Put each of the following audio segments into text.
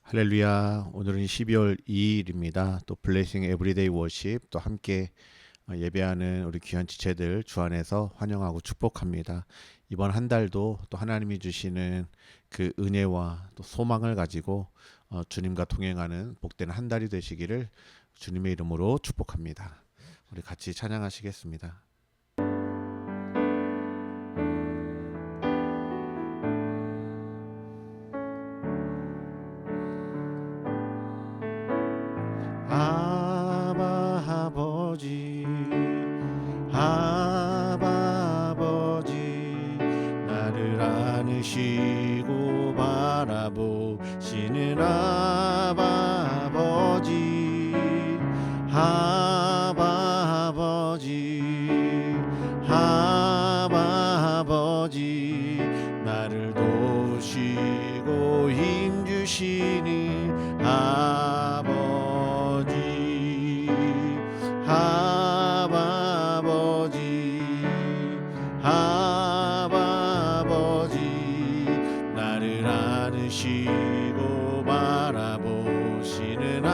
할렐루야. 오늘은 12월 2일입니다. 또 블레싱 에브리데이 워십 또 함께 예배하는 우리 귀한 지체들 주 안에서 환영하고 축복합니다. 이번 한 달도 또 하나님이 주시는 그 은혜와 또 소망을 가지고 주님과 동행하는 복된 한 달이 되시기를 주님의 이름으로 축복합니다. 우리 같이 찬양하시겠습니다. 아바 아버지 아바 아버지 나를 안으시고 바라보시는 아바 아버지 아바 아버지 아바 아버지 나를 도우시고 힘주시는 아버지 아버지 아버지 나를 안으시고 바라보시는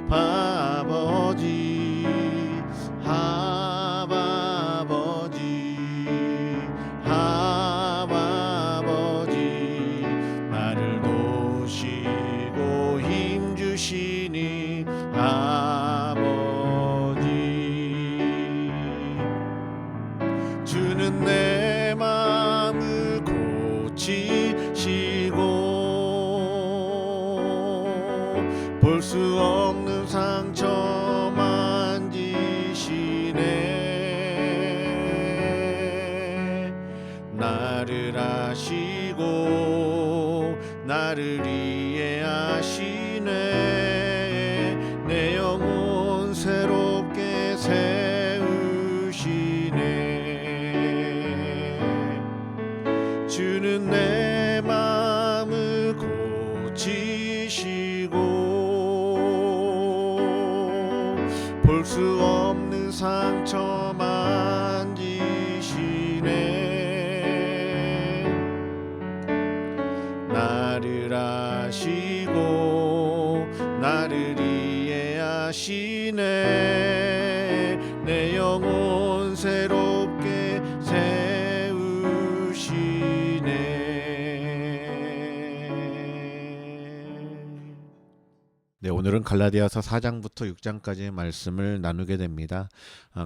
아버지 아버지 아버지 나를 도우시고 힘주시니 아버지 주는 내 마음을 고치시고 볼 수 없는 상처 만지시네 나를 아시고 나를 이해하시네 내 영혼 새롭게 세우시네 주는 내 마음을 고치시고 볼 수 없는 상처 만지시네 나를 아시고 나를 이해하시네 내 영혼 새롭게 세우시네. 네, 오늘은 갈라디아서 4장부터 6장까지의 말씀을 나누게 됩니다.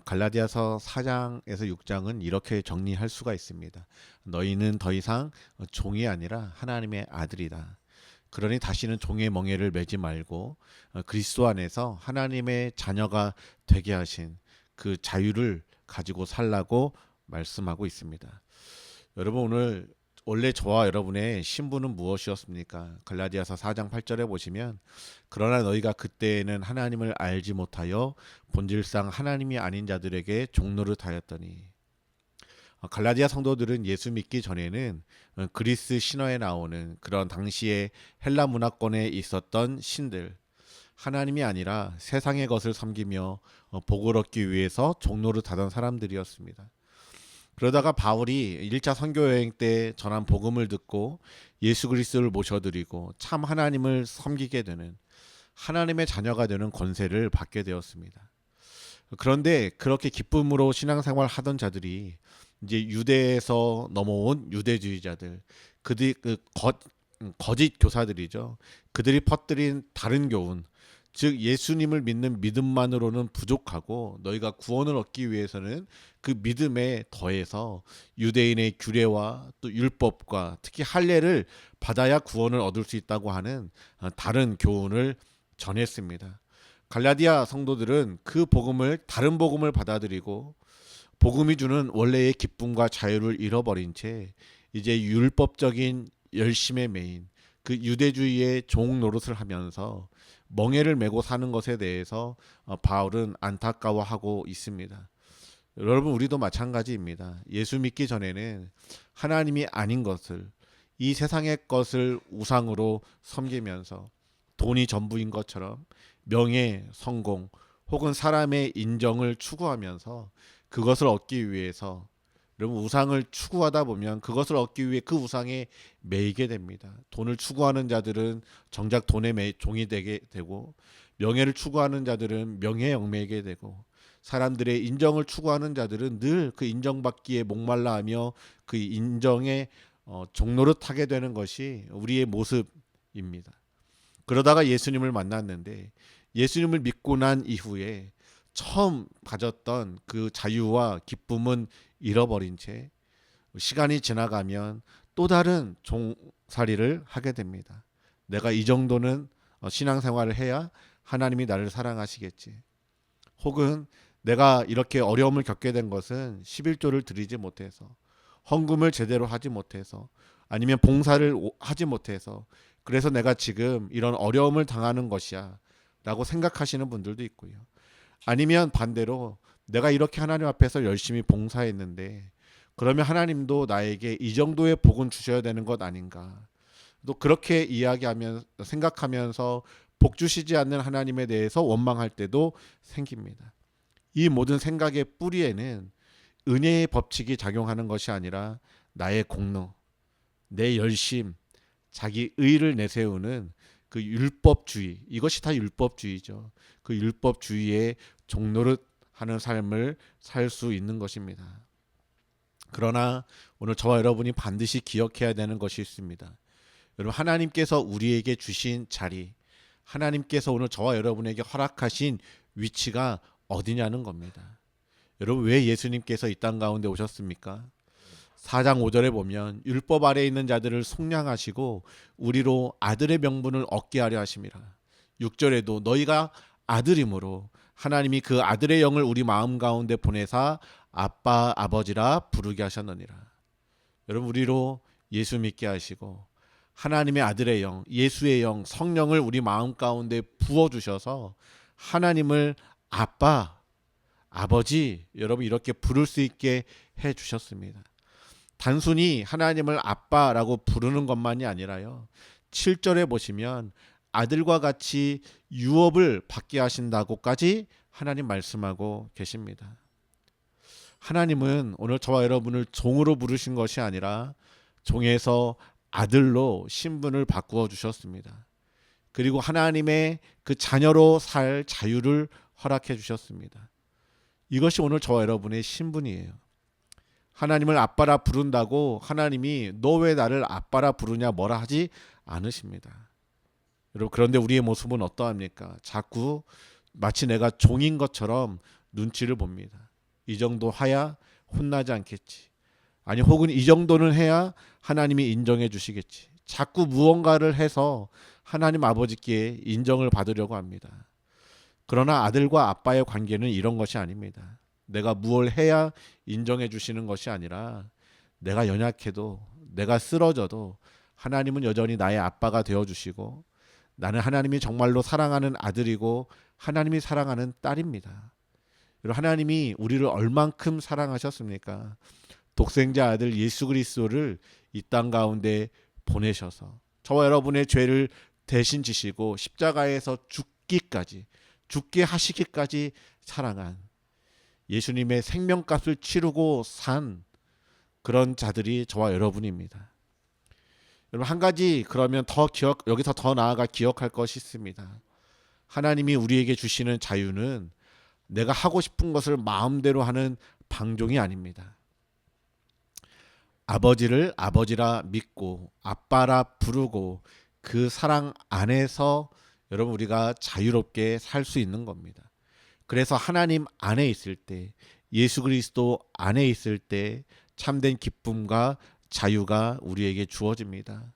갈라디아서 4장에서 6장은 이렇게 정리할 수가 있습니다. 너희는 더 이상 종이 아니라 하나님의 아들이다. 그러니 다시는 종의 멍에를 매지 말고 그리스도 안에서 하나님의 자녀가 되게 하신 그 자유를 가지고 살라고 말씀하고 있습니다. 여러분 오늘 원래 저와 여러분의 신분은 무엇이었습니까? 갈라디아서 4장 8절에 보시면 그러나 너희가 그때에는 하나님을 알지 못하여 본질상 하나님이 아닌 자들에게 종노릇하였더니 갈라디아 성도들은 예수 믿기 전에는 그리스 신화에 나오는 그런 당시의 헬라 문화권에 있었던 신들 하나님이 아니라 세상의 것을 섬기며 복을 얻기 위해서 종노릇하던 사람들이었습니다. 그러다가 바울이 1차 선교 여행 때 전한 복음을 듣고 예수 그리스도를 모셔드리고 참 하나님을 섬기게 되는 하나님의 자녀가 되는 권세를 받게 되었습니다. 그런데 그렇게 기쁨으로 신앙생활 하던 자들이 이제 유대에서 넘어온 유대주의자들, 그들 거짓 교사들이죠. 그들이 퍼뜨린 다른 교훈, 즉 예수님을 믿는 믿음만으로는 부족하고 너희가 구원을 얻기 위해서는 그 믿음에 더해서 유대인의 규례와 또 율법과 특히 할례를 받아야 구원을 얻을 수 있다고 하는 다른 교훈을 전했습니다. 갈라디아 성도들은 그 복음을 다른 복음을 받아들이고 복음이 주는 원래의 기쁨과 자유를 잃어버린 채 이제 율법적인 열심에 매인 그 유대주의의 종 노릇을 하면서 멍에를 메고 사는 것에 대해서 바울은 안타까워하고 있습니다. 여러분 우리도 마찬가지입니다. 예수 믿기 전에는 하나님이 아닌 것을 이 세상의 것을 우상으로 섬기면서 돈이 전부인 것처럼 명예, 성공 혹은 사람의 인정을 추구하면서 그것을 얻기 위해서 여러분 우상을 추구하다 보면 그것을 얻기 위해 그 우상에 매이게 됩니다. 돈을 추구하는 자들은 정작 돈의 종이 되게 되고 명예를 추구하는 자들은 명예에 얽매이게 되고 사람들의 인정을 추구하는 자들은 늘 그 인정받기에 목말라하며 그 인정의 종노릇하게 되는 것이 우리의 모습입니다. 그러다가 예수님을 만났는데 예수님을 믿고 난 이후에 처음 가졌던 그 자유와 기쁨은 잃어버린 채 시간이 지나가면 또 다른 종살이를 하게 됩니다. 내가 이 정도는 신앙생활을 해야 하나님이 나를 사랑하시겠지. 혹은 내가 이렇게 어려움을 겪게 된 것은 11조를 드리지 못해서, 헌금을 제대로 하지 못해서, 아니면 봉사를 하지 못해서, 그래서 내가 지금 이런 어려움을 당하는 것이야 라고 생각하시는 분들도 있고요. 아니면 반대로 내가 이렇게 하나님 앞에서 열심히 봉사했는데 그러면 하나님도 나에게 이 정도의 복은 주셔야 되는 것 아닌가, 또 그렇게 이야기하면 생각하면서 복 주시지 않는 하나님에 대해서 원망할 때도 생깁니다. 이 모든 생각의 뿌리에는 은혜의 법칙이 작용하는 것이 아니라 나의 공로, 내 열심, 자기 의를 내세우는 그 율법주의, 이것이 다 율법주의죠. 그 율법주의에 종노릇하는 삶을 살 수 있는 것입니다. 그러나 오늘 저와 여러분이 반드시 기억해야 되는 것이 있습니다. 여러분, 하나님께서 우리에게 주신 자리, 하나님께서 오늘 저와 여러분에게 허락하신 위치가 어디냐는 겁니다. 여러분, 왜 예수님께서 이 땅 가운데 오셨습니까? 4장 5절에 보면 율법 아래에 있는 자들을 속량하시고 우리로 아들의 명분을 얻게 하려 하심이라. 6절에도 너희가 아들이므로 하나님이 그 아들의 영을 우리 마음 가운데 보내사 아빠 아버지라 부르게 하셨느니라. 여러분, 우리로 예수 믿게 하시고 하나님의 아들의 영, 예수의 영, 성령을 우리 마음 가운데 부어주셔서 하나님을 아빠, 아버지, 여러분 이렇게 부를 수 있게 해주셨습니다. 단순히 하나님을 아빠라고 부르는 것만이 아니라요, 7절에 보시면 아들과 같이 유업을 받게 하신다고까지 하나님 말씀하고 계십니다. 하나님은 오늘 저와 여러분을 종으로 부르신 것이 아니라 종에서 아들로 신분을 바꾸어 주셨습니다. 그리고 하나님의 그 자녀로 살 자유를 허락해 주셨습니다. 이것이 오늘 저와 여러분의 신분이에요. 하나님을 아빠라 부른다고 하나님이 너 왜 나를 아빠라 부르냐 뭐라 하지 않으십니다. 여러분, 그런데 우리의 모습은 어떠합니까? 자꾸 마치 내가 종인 것처럼 눈치를 봅니다. 이 정도 하야 혼나지 않겠지. 아니, 혹은 이 정도는 해야 하나님이 인정해 주시겠지. 자꾸 무언가를 해서 하나님 아버지께 인정을 받으려고 합니다. 그러나 아들과 아빠의 관계는 이런 것이 아닙니다. 내가 무엇을 해야 인정해 주시는 것이 아니라 내가 연약해도, 내가 쓰러져도 하나님은 여전히 나의 아빠가 되어주시고 나는 하나님이 정말로 사랑하는 아들이고 하나님이 사랑하는 딸입니다. 하나님이 우리를 얼만큼 사랑하셨습니까? 독생자 아들 예수 그리스도를 이 땅 가운데 보내셔서 저와 여러분의 죄를 대신 지시고 십자가에서 죽게 하시기까지 사랑한, 예수님의 생명값을 치르고 산 그런 자들이 저와 여러분입니다. 여러분, 한 가지 그러면 여기서 더 나아가 기억할 것이 있습니다. 하나님이 우리에게 주시는 자유는 내가 하고 싶은 것을 마음대로 하는 방종이 아닙니다. 아버지를 아버지라 믿고 아빠라 부르고 그 사랑 안에서 여러분 우리가 자유롭게 살 수 있는 겁니다. 그래서 하나님 안에 있을 때, 예수 그리스도 안에 있을 때 참된 기쁨과 자유가 우리에게 주어집니다.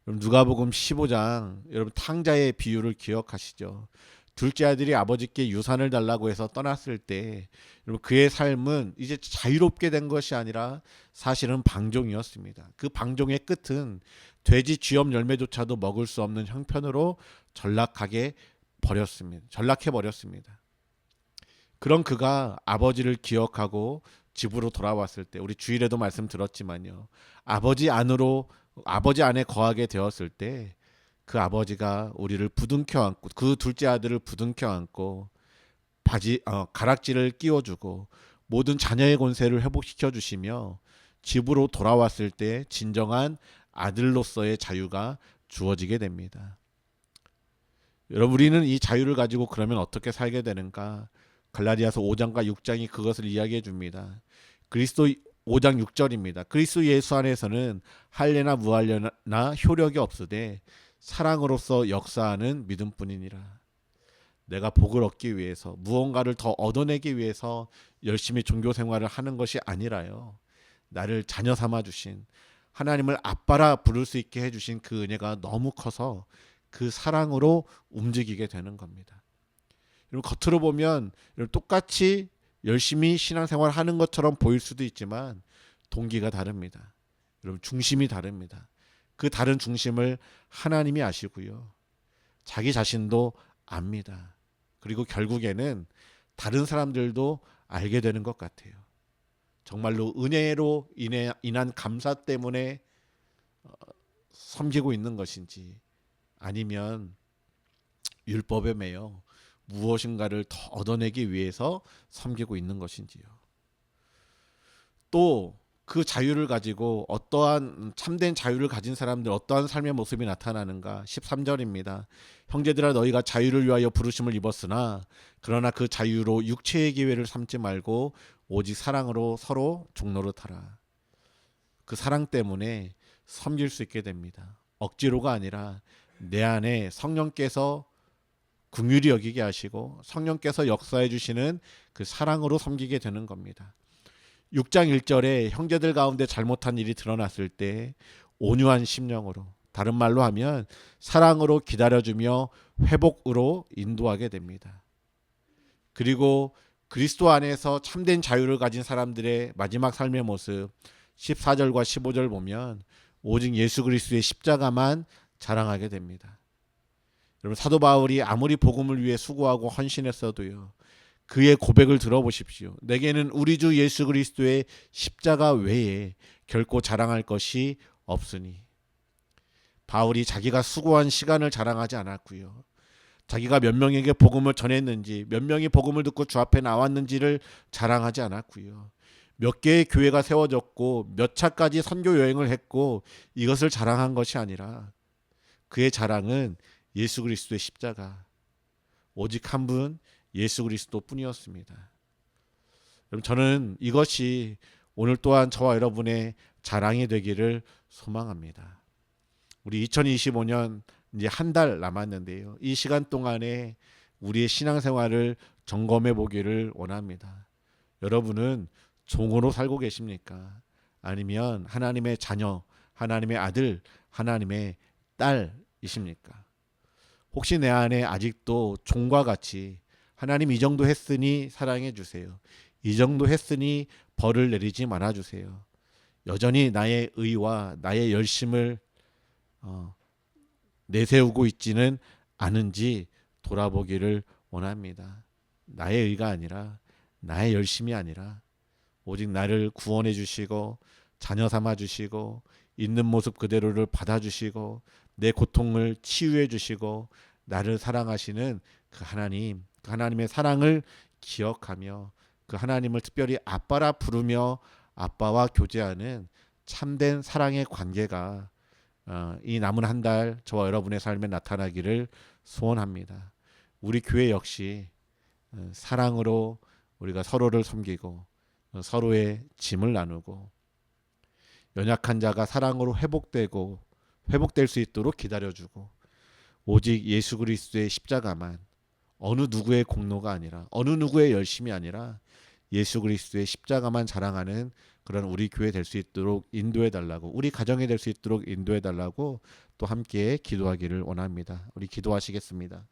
여러분, 누가복음 15장, 여러분 탕자의 비유를 기억하시죠? 둘째 아들이 아버지께 유산을 달라고 해서 떠났을 때 여러분 그의 삶은 이제 자유롭게 된 것이 아니라 사실은 방종이었습니다. 그 방종의 끝은 돼지 쥐염 열매조차도 먹을 수 없는 형편으로 전락해 버렸습니다. 그런 그가 아버지를 기억하고 집으로 돌아왔을 때, 우리 주일에도 말씀 들었지만요, 아버지 안에 거하게 되었을 때 그 아버지가 우리를 부둥켜 안고, 그 둘째 아들을 부둥켜 안고 가락지를 끼워주고 모든 자녀의 권세를 회복시켜 주시며 집으로 돌아왔을 때 진정한 아들로서의 자유가 주어지게 됩니다. 여러분, 우리는 이 자유를 가지고 그러면 어떻게 살게 되는가? 갈라디아서 5장과 6장이 그것을 이야기해 줍니다. 그리스도 5장 6절입니다. 그리스도 예수 안에서는 할례나 무할례나 효력이 없으되 사랑으로서 역사하는 믿음뿐이니라. 내가 복을 얻기 위해서 무언가를 더 얻어내기 위해서 열심히 종교 생활을 하는 것이 아니라요. 나를 자녀 삼아 주신 하나님을 아빠라 부를 수 있게 해주신 그 은혜가 너무 커서 그 사랑으로 움직이게 되는 겁니다. 여러분, 겉으로 보면 똑같이 열심히 신앙생활 하는 것처럼 보일 수도 있지만 동기가 다릅니다. 여러분, 중심이 다릅니다. 그 다른 중심을 하나님이 아시고요. 자기 자신도 압니다. 그리고 결국에는 다른 사람들도 알게 되는 것 같아요. 정말로 은혜로 인한 감사 때문에 섬기고 있는 것인지, 아니면 율법에 매여 무엇인가를 더 얻어내기 위해서 섬기고 있는 것인지요. 또 그 자유를 가지고 어떠한 참된 자유를 가진 사람들 어떠한 삶의 모습이 나타나는가? 13절입니다. 형제들아, 너희가 자유를 위하여 부르심을 입었으나 그러나 그 자유로 육체의 기회를 삼지 말고 오직 사랑으로 서로 종노릇하라. 그 사랑 때문에 섬길 수 있게 됩니다. 억지로가 아니라 내 안에 성령께서 긍휼히 여기게 하시고 성령께서 역사해 주시는 그 사랑으로 섬기게 되는 겁니다. 6장 1절에 형제들 가운데 잘못한 일이 드러났을 때 온유한 심령으로, 다른 말로 하면 사랑으로 기다려주며 회복으로 인도하게 됩니다. 그리고 그리스도 안에서 참된 자유를 가진 사람들의 마지막 삶의 모습 14절과 15절 보면 오직 예수 그리스도의 십자가만 자랑하게 됩니다. 여러분, 사도 바울이 아무리 복음을 위해 수고하고 헌신했어도요, 그의 고백을 들어보십시오. 내게는 우리 주 예수 그리스도의 십자가 외에 결코 자랑할 것이 없으니. 바울이 자기가 수고한 시간을 자랑하지 않았고요, 자기가 몇 명에게 복음을 전했는지, 몇 명이 복음을 듣고 주 앞에 나왔는지를 자랑하지 않았고요, 몇 개의 교회가 세워졌고 몇 차까지 선교 여행을 했고 이것을 자랑한 것이 아니라 그의 자랑은 예수 그리스도의 십자가, 오직 한 분 예수 그리스도 뿐이었습니다. 그럼 저는 이것이 오늘 또한 저와 여러분의 자랑이 되기를 소망합니다. 우리 2025년 이제 한 달 남았는데요, 이 시간 동안에 우리의 신앙생활을 점검해 보기를 원합니다. 여러분은 종으로 살고 계십니까? 아니면 하나님의 자녀, 하나님의 아들, 하나님의 딸이십니까? 혹시 내 안에 아직도 종과 같이 하나님 이 정도 했으니 사랑해 주세요, 이 정도 했으니 벌을 내리지 말아 주세요, 여전히 나의 의와 나의 열심을 내세우고 있지는 않은지 돌아보기를 원합니다. 나의 의가 아니라, 나의 열심이 아니라 오직 나를 구원해 주시고 자녀 삼아 주시고 있는 모습 그대로를 받아 주시고 내 고통을 치유해 주시고 나를 사랑하시는 그 하나님, 그 하나님의 사랑을 기억하며 그 하나님을 특별히 아빠라 부르며 아빠와 교제하는 참된 사랑의 관계가 이 남은 한 달 저와 여러분의 삶에 나타나기를 소원합니다. 우리 교회 역시 사랑으로 우리가 서로를 섬기고 서로의 짐을 나누고 연약한 자가 사랑으로 회복될 수 있도록 기다려주고 오직 예수 그리스도의 십자가만, 어느 누구의 공로가 아니라, 어느 누구의 열심이 아니라 예수 그리스도의 십자가만 자랑하는 그런 우리 교회 될 수 있도록 인도해 달라고, 우리 가정이 될 수 있도록 인도해 달라고 또 함께 기도하기를 원합니다. 우리 기도하시겠습니다.